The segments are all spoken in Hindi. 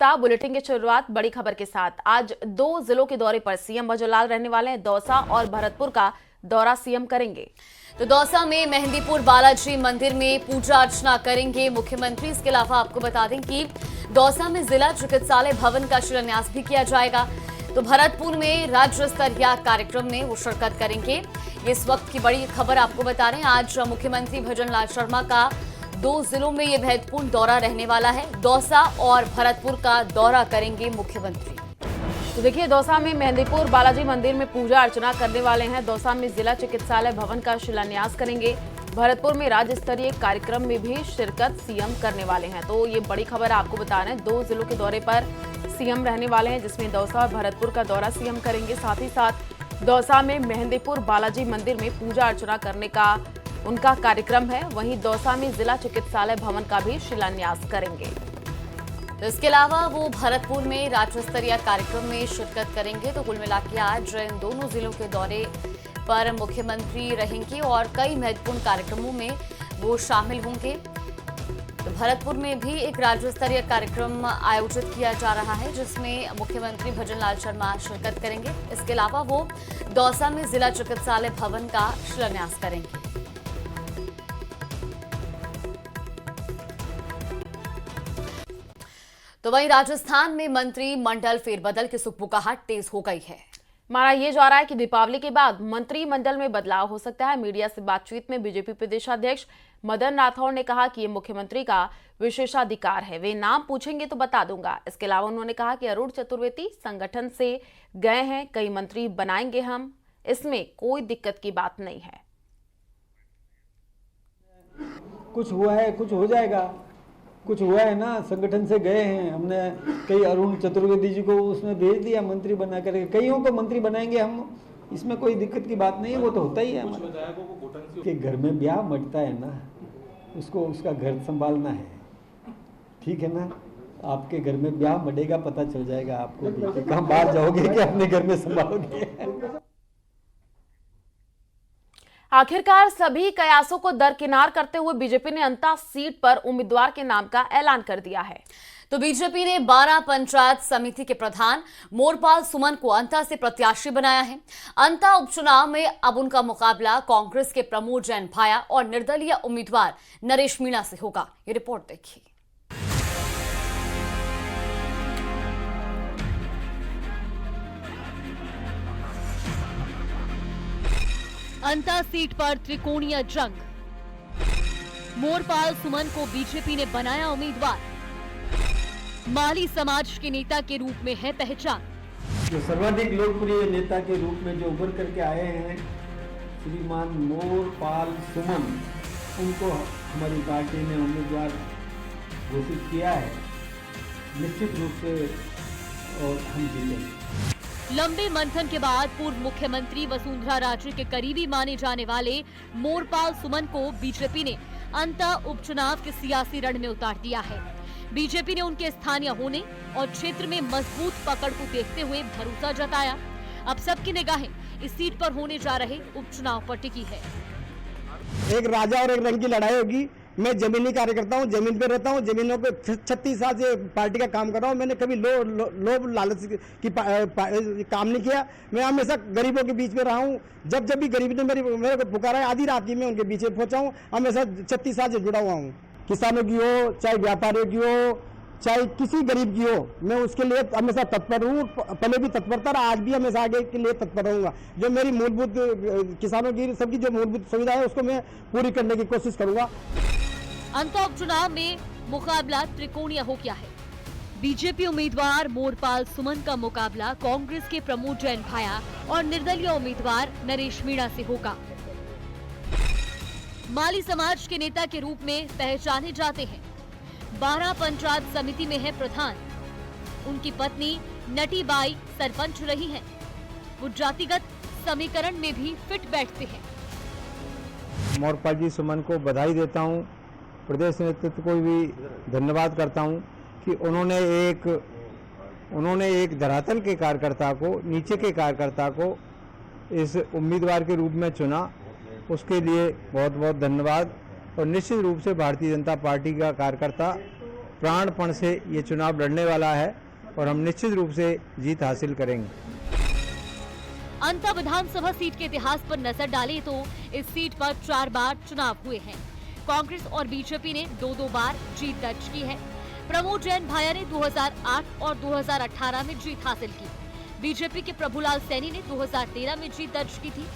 गुप्ता। बुलेटिन की शुरुआत बड़ी खबर के साथ। आज 2 जिलों के दौरे पर सीएम भजनलाल रहने वाले हैं। दौसा और भरतपुर का दौरा सीएम करेंगे। तो दौसा में मेहंदीपुर बालाजी मंदिर में पूजा अर्चना करेंगे मुख्यमंत्री। इसके अलावा आपको बता दें कि दौसा में जिला चिकित्सालय भवन का शिलान्यास भी किया जाएगा। तो भरतपुर में राज्य स्तरीय कार्यक्रम में वो शिरकत करेंगे। इस वक्त की बड़ी खबर आपको बता रहे हैं। आज मुख्यमंत्री भजनलाल शर्मा का 2 जिलों में ये महत्वपूर्ण दौरा रहने वाला है। दौसा और भरतपुर का दौरा करेंगे मुख्यमंत्री। तो देखिए, दौसा में मेहंदीपुर बालाजी मंदिर में पूजा अर्चना करने वाले हैं। दौसा में जिला चिकित्सालय भवन का शिलान्यास करेंगे। भरतपुर में राज्य स्तरीय कार्यक्रम में भी शिरकत सीएम करने वाले हैं। तो ये बड़ी खबर आपको बता रहे हैं। 2 जिलों के दौरे पर सीएम रहने वाले हैं, जिसमें दौसा और भरतपुर का दौरा सीएम करेंगे। साथ ही साथ दौसा में मेहंदीपुर बालाजी मंदिर में पूजा अर्चना करने का उनका कार्यक्रम है। वहीं दौसा में जिला चिकित्सालय भवन का भी शिलान्यास करेंगे। तो इसके अलावा वो भरतपुर में राज्य स्तरीय कार्यक्रम में शिरकत करेंगे। तो कुल मिलाकर आज इन दोनों जिलों के दौरे पर मुख्यमंत्री रहेंगे और कई महत्वपूर्ण कार्यक्रमों में वो शामिल होंगे। तो भरतपुर में भी एक राज्य स्तरीय कार्यक्रम आयोजित किया जा रहा है, जिसमें मुख्यमंत्री भजनलाल शर्मा शिरकत करेंगे। इसके अलावा वो दौसा में जिला चिकित्सालय भवन का शिलान्यास करेंगे। तो वहीं राजस्थान में मंत्रिमंडल फेरबदल की सुखबुकाहट तेज हो गई है। माना यह जा रहा है कि दीपावली के बाद मंत्रिमंडल में बदलाव हो सकता है। मीडिया से बातचीत में बीजेपी प्रदेशाध्यक्ष मदन राठौड़ ने कहा कि ये मुख्यमंत्री का विशेषाधिकार है, वे नाम पूछेंगे तो बता दूंगा। इसके अलावा उन्होंने कहा कि अरुण चतुर्वेदी संगठन से गए हैं, कई मंत्री बनाएंगे हम, इसमें कोई दिक्कत की बात नहीं है। कुछ हुआ है, कुछ हो जाएगा। कुछ हुआ है ना, संगठन से गए हैं, हमने कई अरुण चतुर्वेदी जी को उसमें भेज दिया मंत्री बना करके, कईयों को मंत्री बनाएंगे हम, इसमें कोई दिक्कत की बात नहीं है। वो तो होता ही है हमारे के घर में ब्याह मटता है ना, उसको उसका घर संभालना है, ठीक है ना। आपके घर में ब्याह मटेगा, पता चल जाएगा आपको भी कहाँ बाहर जाओगे कि अपने घर में संभालोगे। आखिरकार सभी कयासों को दरकिनार करते हुए बीजेपी ने अंता सीट पर उम्मीदवार के नाम का ऐलान कर दिया है। तो बीजेपी ने 12 पंचायत समिति के प्रधान मोरपाल सुमन को अंता से प्रत्याशी बनाया है। अंता उपचुनाव में अब उनका मुकाबला कांग्रेस के प्रमोद जैन भाया और निर्दलीय उम्मीदवार नरेश मीणा से होगा। ये रिपोर्ट देखिए। अंता सीट पर त्रिकोणीय जंग। मोरपाल सुमन को बीजेपी ने बनाया उम्मीदवार। माली समाज के नेता के रूप में है पहचान। जो सर्वाधिक लोकप्रिय नेता के रूप में जो उभर करके आए हैं श्रीमान मोरपाल सुमन, उनको हमारी पार्टी ने उम्मीदवार घोषित किया है, निश्चित रूप से, और हम जीतेंगे। लंबे मंथन के बाद पूर्व मुख्यमंत्री वसुंधरा राजे के करीबी माने जाने वाले मोरपाल सुमन को बीजेपी ने अंता उपचुनाव के सियासी रण में उतार दिया है। बीजेपी ने उनके स्थानीय होने और क्षेत्र में मजबूत पकड़ को देखते हुए भरोसा जताया। अब सबकी निगाहें इस सीट पर होने जा रहे उपचुनाव पर टिकी है। एक राजा और एक रंग की लड़ाई होगी। मैं जमीनी कार्यकर्ता हूँ, जमीन पे रहता हूँ, जमीनों पे 36 साल से पार्टी का काम कर रहा हूँ। मैंने कभी लोभ लालच की काम नहीं किया। मैं हमेशा गरीबों के बीच में रहा हूँ। जब जब भी गरीब ने मेरे को पुकारा है, आधी रात की मैं उनके बीच में पहुंचा हूँ। हमेशा 36 साल से जुड़ा हुआ हूँ। किसानों की हो, चाहे व्यापारियों की हो, चाहे किसी गरीब की हो, मैं उसके लिए हमेशा तत्पर हूँ। पहले भी तत्पर था, आज भी हमेशा आगे के लिए तत्पर रहूंगा। जो मेरी मूलभूत किसानों की सबकी जो मूलभूत सुविधा है, उसको मैं पूरी करने की कोशिश करूंगा। अंता उपचुनाव में मुकाबला त्रिकोणीय हो गया है। बीजेपी उम्मीदवार मोरपाल सुमन का मुकाबला कांग्रेस के प्रमोद जैन भाया और निर्दलीय उम्मीदवार नरेश मीणा से होगा। माली समाज के नेता के रूप में पहचाने जाते हैं। 12 पंचायत समिति में है प्रधान। उनकी पत्नी नटीबाई सरपंच रही हैं। वो जातिगत समीकरण में भी फिट बैठते हैं। मोरपाल जी सुमन को बधाई देता हूँ। प्रदेश नेतृत्व को भी धन्यवाद करता हूँ कि उन्होंने एक धरातल के कार्यकर्ता को, नीचे के कार्यकर्ता को इस उम्मीदवार के रूप में चुना। उसके लिए बहुत बहुत धन्यवाद। और निश्चित रूप से भारतीय जनता पार्टी का कार्यकर्ता प्राणपण से ये चुनाव लड़ने वाला है और हम निश्चित रूप से जीत हासिल करेंगे। अंता विधानसभा सीट के इतिहास पर नजर डालें तो इस सीट पर 4 बार चुनाव हुए हैं। कांग्रेस और बीजेपी ने 2-2 बार जीत दर्ज की है। प्रमोद जैन भाया ने 2008 और 2018 में जीत हासिल की। बीजेपी के प्रभुलाल सैनी ने 2013 में जीत दर्ज की थी।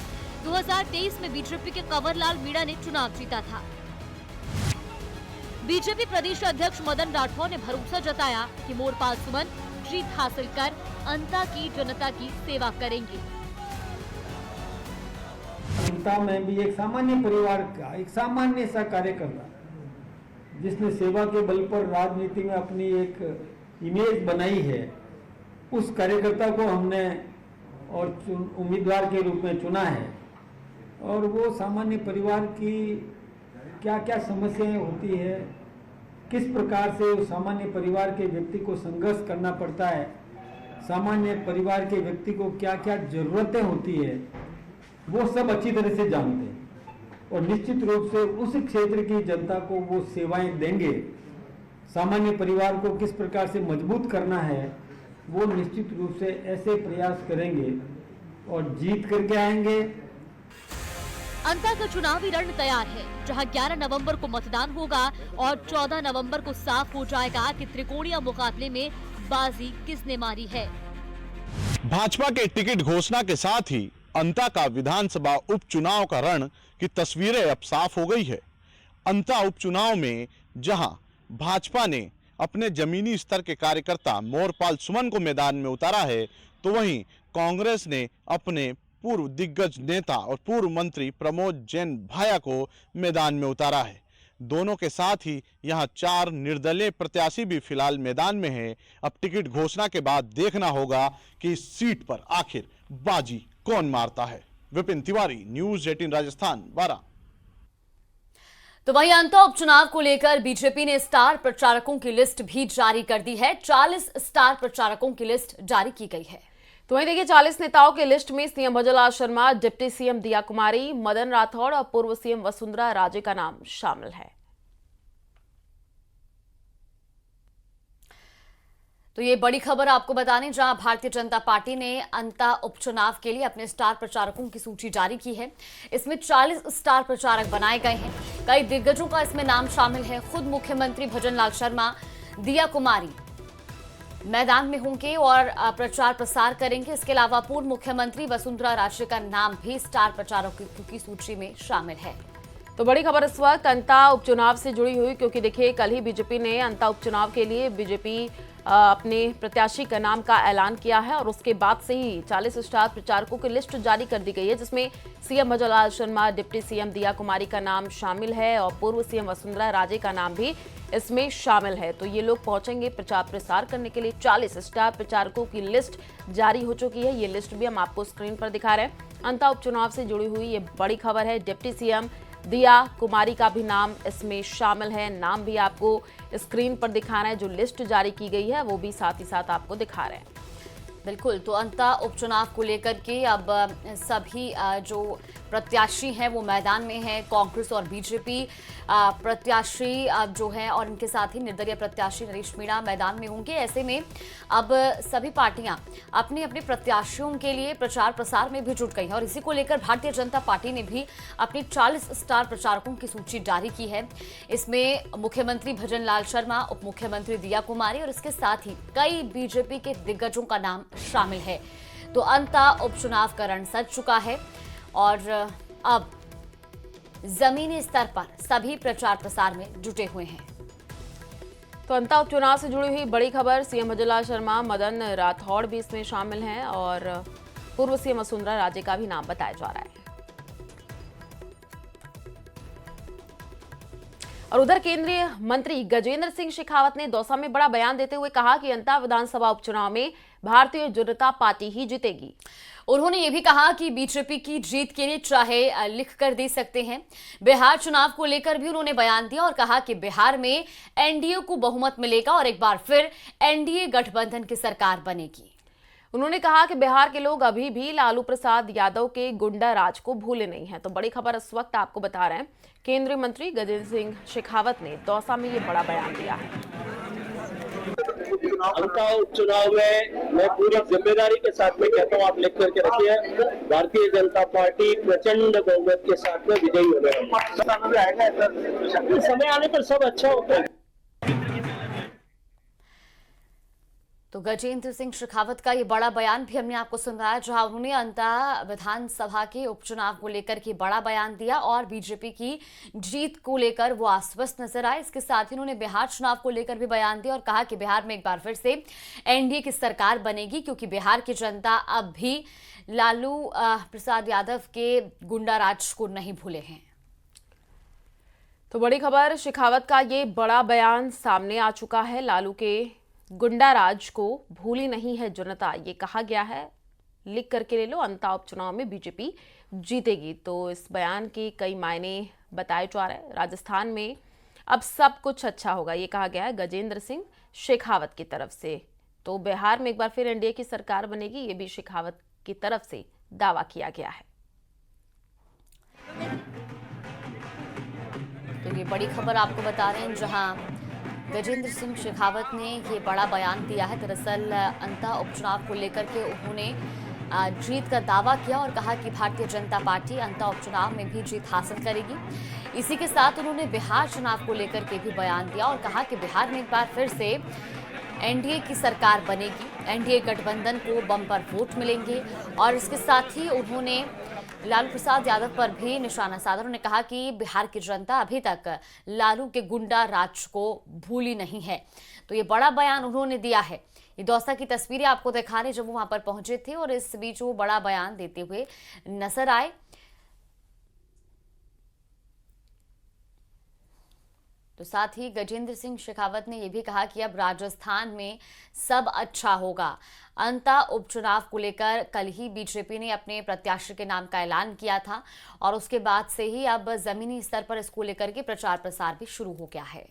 2023 में बीजेपी के कंवरलाल मीणा ने चुनाव जीता था। बीजेपी प्रदेश अध्यक्ष मदन राठौर ने भरोसा जताया कि मोरपाल सुमन जीत हासिल कर अंता की जनता की सेवा करेंगे। अंता में भी एक सामान्य परिवार का एक सामान्य सा कार्यकर्ता जिसने सेवा के बल पर राजनीति में अपनी एक इमेज बनाई है, उस कार्यकर्ता को हमने और उम्मीदवार के रूप में चुना है। और वो सामान्य परिवार की क्या क्या समस्याएं होती है, किस प्रकार से उस सामान्य परिवार के व्यक्ति को संघर्ष करना पड़ता है, सामान्य परिवार के व्यक्ति को क्या क्या जरूरतें होती है, वो सब अच्छी तरह से जानते हैं और निश्चित रूप से उस क्षेत्र की जनता को वो सेवाएं देंगे। सामान्य परिवार को किस प्रकार से मजबूत करना है, वो निश्चित रूप से ऐसे प्रयास करेंगे और जीत करके आएंगे। अंता का चुनावी रण तैयार है, जहां 11 नवंबर को मतदान होगा और 14 नवंबर को साफ हो जाएगा कि त्रिकोणीय मुकाबले में बाजी किसने मारी है। भाजपा के टिकट घोषणा के साथ ही अंता का विधानसभा उपचुनाव का रण की तस्वीरें अब साफ हो गई है। अंता उपचुनाव में जहां भाजपा ने अपने जमीनी स्तर के कार्यकर्ता मोरपाल सुमन को मैदान में उतारा है, तो वहीं कांग्रेस ने अपने पूर्व दिग्गज नेता और पूर्व मंत्री प्रमोद जैन भाया को मैदान में उतारा है। दोनों के साथ ही यहां 4 निर्दलीय प्रत्याशी भी फिलहाल मैदान में हैं। अब टिकट घोषणा के बाद देखना होगा कि इस सीट पर आखिर बाजी कौन मारता है। विपिन तिवारी, न्यूज़ 18 राजस्थान 12। तो वहीं अंता उपचुनाव को लेकर बीजेपी ने स्टार प्रचारकों की लिस्ट भी जारी कर दी है। 40 स्टार प्रचारकों की लिस्ट जारी की गई है। तो वहीं देखिए 40 नेताओं की लिस्ट में CM Bhajanlal Sharma, deputy CM दिया कुमारी, मदन राठौड़ और पूर्व सीएम वसुंधरा राजे का नाम शामिल है। तो ये बड़ी खबर आपको बताने, जहां भारतीय जनता पार्टी ने अंता उपचुनाव के लिए अपने स्टार प्रचारकों की सूची जारी की है। इसमें 40 स्टार प्रचारक बनाए गए हैं। कई दिग्गजों का इसमें नाम शामिल है। खुद मुख्यमंत्री भजनलाल शर्मा, दिया कुमारी मैदान में होंगे और प्रचार प्रसार करेंगे। इसके अलावा पूर्व मुख्यमंत्री वसुंधरा राजे का नाम भी स्टार प्रचारकों की सूची में शामिल है। तो बड़ी खबर इस वक्त अंता उपचुनाव से जुड़ी हुई, क्योंकि देखिए कल ही बीजेपी ने अंता उपचुनाव के लिए बीजेपी अपने प्रत्याशी का नाम का ऐलान किया है और उसके बाद से ही 40 स्टार प्रचारकों की लिस्ट जारी कर दी गई है, जिसमें CM Bhajanlal Sharma, deputy CM दिया कुमारी का नाम शामिल है और पूर्व सीएम वसुंधरा राजे का नाम भी इसमें शामिल है। तो ये लोग पहुंचेंगे प्रचार प्रसार करने के लिए। 40 स्टार प्रचारकों की लिस्ट जारी हो चुकी है। ये लिस्ट भी हम आपको स्क्रीन पर दिखा रहे हैं। अंता उपचुनाव से जुड़ी हुई ये बड़ी खबर है। डिप्टी सीएम दिया कुमारी का भी नाम इसमें शामिल है। नाम भी आपको स्क्रीन पर दिखा रहे हैं। जो लिस्ट जारी की गई है वो भी साथ ही साथ आपको दिखा रहे हैं। बिल्कुल, तो अंता उपचुनाव को लेकर के अब सभी जो प्रत्याशी हैं वो मैदान में हैं। कांग्रेस और बीजेपी प्रत्याशी जो हैं और इनके साथ ही निर्दलीय प्रत्याशी नरेश मीणा मैदान में होंगे। ऐसे में अब सभी पार्टियां अपने अपने प्रत्याशियों के लिए प्रचार प्रसार में भी जुट गई हैं और इसी को लेकर भारतीय जनता पार्टी ने भी अपनी 40 स्टार प्रचारकों की सूची जारी की है। इसमें मुख्यमंत्री भजनलाल शर्मा, उप मुख्यमंत्री दिया कुमारी और इसके साथ ही कई बीजेपी के दिग्गजों का नाम शामिल है। तो अंता उपचुनाव का रण सज चुका है और अब जमीनी स्तर पर सभी प्रचार प्रसार में जुटे हुए हैं। तो अंता उपचुनाव से जुड़ी हुई बड़ी खबर, सीएम भजनलाल शर्मा, मदन राठौड़ भी इसमें शामिल हैं और पूर्व सीएम वसुंधरा राजे का भी नाम बताया जा रहा है। और उधर केंद्रीय मंत्री गजेंद्र सिंह शेखावत ने दौसा में बड़ा बयान देते हुए कहा कि अंता विधानसभा उपचुनाव में भारतीय जनता पार्टी ही जीतेगी। उन्होंने ये भी कहा कि बीजेपी की जीत के लिए चाहे लिख कर दे सकते हैं। बिहार चुनाव को लेकर भी उन्होंने बयान दिया और कहा कि बिहार में एनडीए को बहुमत मिलेगा और एक बार फिर एनडीए गठबंधन की सरकार बनेगी। उन्होंने कहा कि बिहार के लोग अभी भी लालू प्रसाद यादव के गुंडा राज को भूले नहीं हैं। तो बड़ी खबर इस वक्त आपको बता रहे हैं, केंद्रीय मंत्री गजेंद्र सिंह शेखावत ने दौसा में ये बड़ा बयान दिया है। अंता उपचुनाव में मैं पूरी जिम्मेदारी के साथ में कहता हूँ, आप लिख करके रखिए, भारतीय जनता पार्टी प्रचंड बहुमत के साथ में विजयी होने वाली है। समय आने पर सब अच्छा होता है। तो गजेंद्र सिंह शेखावत का ये बड़ा बयान भी हमने आपको सुनाया, जहां उन्होंने अंता विधानसभा के उपचुनाव को लेकर के बड़ा बयान दिया और बीजेपी की जीत को लेकर वो आश्वस्त नजर आए। इसके साथ ही उन्होंने बिहार चुनाव को लेकर भी बयान दिया और कहा कि बिहार में एक बार फिर से एनडीए की सरकार बनेगी, क्योंकि बिहार की जनता अब भी लालू प्रसाद यादव के गुंडा राज को नहीं भूले हैं। तो बड़ी खबर, शेखावत का ये बड़ा बयान सामने आ चुका है। लालू के गुंडा राज को भूली नहीं है जनता, ये कहा गया है। लिख करके ले लो, अंता उपचुनाव में बीजेपी जीतेगी। तो इस बयान के कई मायने बताए जा रहे हैं। राजस्थान में अब सब कुछ अच्छा होगा, ये कहा गया है गजेंद्र सिंह शेखावत की तरफ से। तो बिहार में एक बार फिर एनडीए की सरकार बनेगी, ये भी शेखावत की तरफ से दावा किया गया है। तो ये बड़ी खबर आपको बता रहे हैं, जहां गजेंद्र सिंह शेखावत ने ये बड़ा बयान दिया है। दरअसल अंता उपचुनाव को लेकर के उन्होंने जीत का दावा किया और कहा कि भारतीय जनता पार्टी अंता उपचुनाव में भी जीत हासिल करेगी। इसी के साथ उन्होंने बिहार चुनाव को लेकर के भी बयान दिया और कहा कि बिहार में एक बार फिर से एनडीए की सरकार बनेगी, एनडीए गठबंधन को बम्पर वोट मिलेंगे। और इसके साथ ही उन्होंने लालू प्रसाद यादव पर भी निशाना साधा। उन्होंने कहा कि बिहार की जनता अभी तक लालू के गुंडा राज को भूली नहीं है। तो ये बड़ा बयान उन्होंने दिया है। ये दौसा की तस्वीरें आपको दिखा रहे जब वो वहां पर पहुंचे थे और इस बीच वो बड़ा बयान देते हुए नजर आए। तो साथ ही गजेंद्र सिंह शेखावत ने यह भी कहा कि अब राजस्थान में सब अच्छा होगा। अंता उपचुनाव को लेकर कल ही बीजेपी ने अपने प्रत्याशी के नाम का ऐलान किया था और उसके बाद से ही अब जमीनी स्तर पर इसको लेकर के प्रचार प्रसार भी शुरू हो गया है।